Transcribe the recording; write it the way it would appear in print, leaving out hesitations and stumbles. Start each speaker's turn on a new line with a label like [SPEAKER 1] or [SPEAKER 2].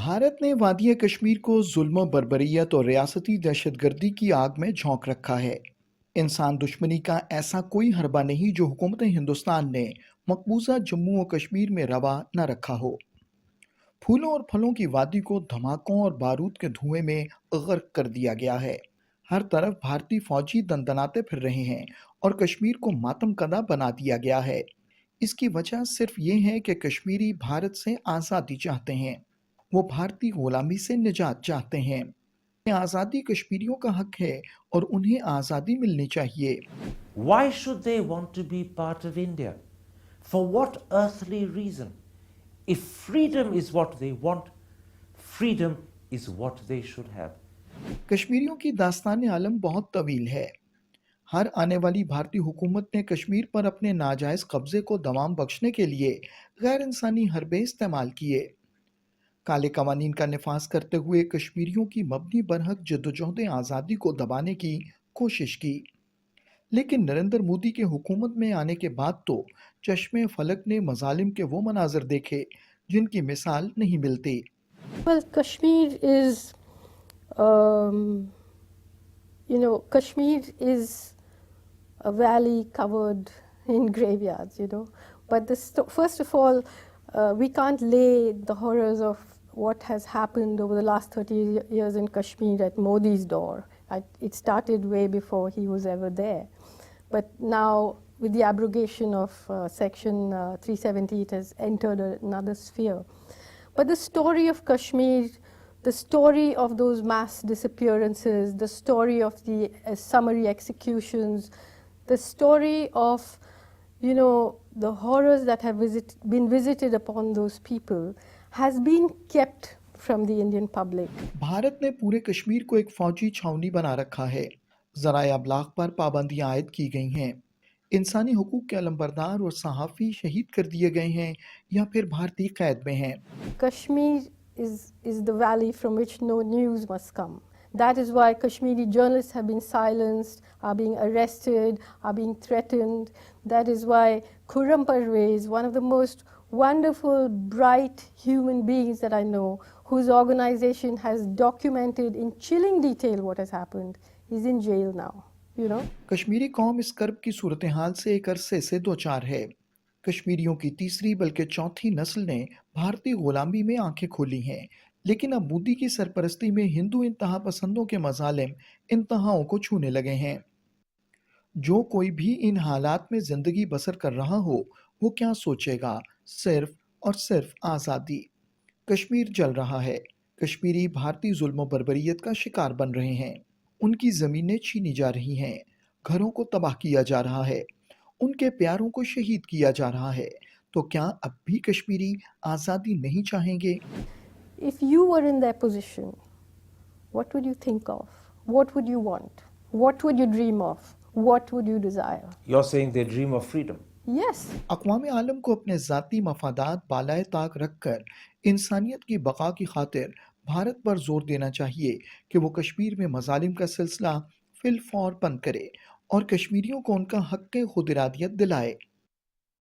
[SPEAKER 1] भारत ने वादिया कश्मीर को जुल्म बर्बरियत और रियासती दहशतगर्दी की आग में झोंक रखा है। इंसान दुश्मनी का ऐसा कोई हरबा नहीं जो हुकूमत हिंदुस्तान ने मकबूजा जम्मू और कश्मीर में रवा न रखा हो। फूलों और फलों की वादी को धमाकों और बारूद के धुएं में गर्क कर दिया गया है। हर तरफ भारतीय फौजी दंदनाते फिर रहे हैं और कश्मीर को मातम कदा बना दिया गया है। इसकी वजह सिर्फ ये है कि कश्मीरी भारत से आज़ादी चाहते हैं। वो भारतीय गुलामी से निजात चाहते हैं। आज़ादी कश्मीरियों का हक है और उन्हें आज़ादी मिलनी चाहिए।
[SPEAKER 2] Why should they want to be part of India? For what earthly reason? If freedom is what they want, freedom is what they should have.
[SPEAKER 1] कश्मीरियों की दास्तान आलम बहुत तवील है। हर आने वाली भारतीय हुकूमत ने कश्मीर पर अपने नाजायज कब्जे को दवाम बख्शने के लिए गैर इंसानी हरबे इस्तेमाल किए। काले कवानीन का निफाज करते हुए कश्मीरियों की मबनी बरहक जद्दोजहद आज़ादी को दबाने की कोशिश की। लेकिन नरेंद्र मोदी के हुकूमत में आने के बाद तो चश्मे फलक ने मजालिम के वो मनाजर देखे जिनकी मिसाल नहीं मिलती।
[SPEAKER 3] Well, Kashmir is, um, Kashmir is a valley covered in graveyards, But first of all, we can't lay the horrors of what has happened over the last 30 years in Kashmir at Modi's door. It started way before he was ever there. But now, with the abrogation of Section 370, it has entered another sphere. But the story of Kashmir, the story of those mass disappearances, the story of the summary executions, the story of, the horrors that have been visited upon those people has been kept from the Indian public.
[SPEAKER 1] Bharat ने पूरे कश्मीर को एक फौजी छावनी बना रखा है। ज़राए अबलाग पर पाबंदियां आयद की गई हैं। इंसानी हुकूक के अलमबरदार और सहाफ़ी शहीद कर दिए गए हैं या फिर भारतीय कैद में हैं।
[SPEAKER 3] Kashmir is the valley from which no news must come. That is why Kashmiri journalists have been silenced, are being arrested, are being threatened. That is why Khurram Parvez, one of the most wonderful, bright human beings that I know, whose organization has documented in chilling detail what has happened, is in jail now.
[SPEAKER 1] Kashmiri कौम इस कर्ब की सूरत हाल से एक अरसे से दो चार है। कश्मीरियों की तीसरी बल्कि चौथी नस्ल ने भारतीय गुलामी में आंखें खोली हैं, लेकिन अब मोदी की सरपरस्ती में हिंदू इंतहा पसंदों के मजालिम इंतहाओं को छूने लगे हैं। जो कोई भी इन हालात में जिंदगी बसर कर रहा हो वो क्या सोचेगा? सिर्फ और सिर्फ आज़ादी। कश्मीर जल रहा है। कश्मीरी भारतीय जुल्म बर्बरियत का शिकार बन रहे हैं। उनकी ज़मीनें छीनी जा रही हैं। घरों को तबाह किया जा रहा है। उनके प्यारों को शहीद किया जा रहा है। तो क्या अब भी कश्मीरी आज़ादी नहीं चाहेंगे?
[SPEAKER 3] If you were in their position, what would you think of? What would you want? What would you dream of? What would you desire?
[SPEAKER 2] You're saying they dream of freedom.
[SPEAKER 3] Yes.
[SPEAKER 1] अक़वाम आलम को अपने ज़ाती मफादात बालाए ताक रखकर इंसानियत की बका की खातिर भारत पर जोर देना चाहिए कि वो कश्मीर में मजालिम का सिलसिला फिल फौर बंद करे और कश्मीरियों को उनका हक़ खुद इरादियत दिलाए।